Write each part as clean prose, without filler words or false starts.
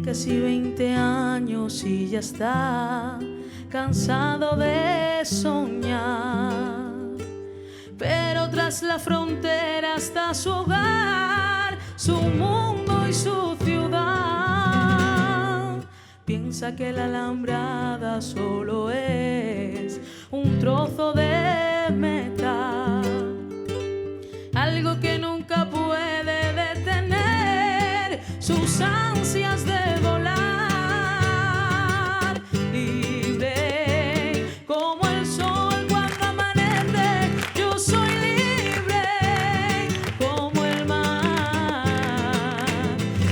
casi 20 años y ya está cansado de soñar. Pero tras la frontera está su hogar, su mundo y su ciudad. Piensa que la alambrada solo es un trozo de metal, algo que nunca puede detener sus ansias de volar. Libre como el sol cuando amanece, yo soy libre como el mar.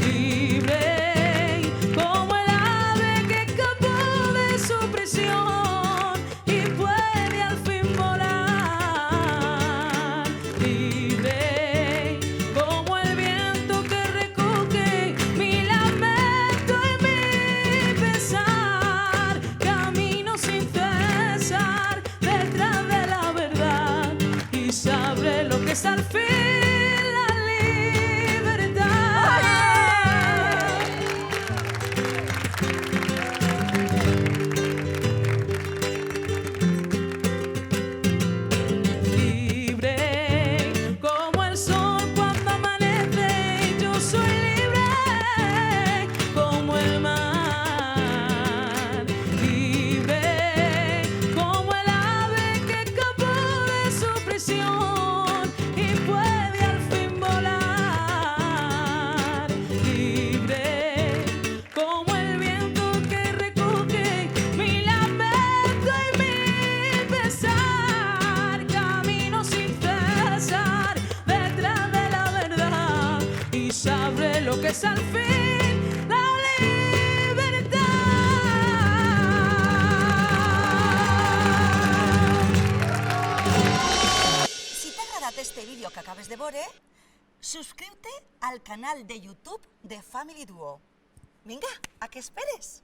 Libre como el ave que escapó de su prisión y puede al fin volar. Libre como el viento que recoge mi lamento y mi pesar. Camino sin cesar detrás de la verdad y sabré lo que es al fin la libertad. Libre como el sol cuando amanece, yo soy libre como el mar. Libre como el ave que escapó de su prisión y puede al fin volar. Libre como el viento que recoge mi lamento y mi pesar. Camino sin cesar detrás de la verdad y sabré lo que es al fin la libertad. Si t'ha agradat este vídeo que acabes de veure, subscriu-te al canal de YouTube de Family Duo. Vinga, a què esperes?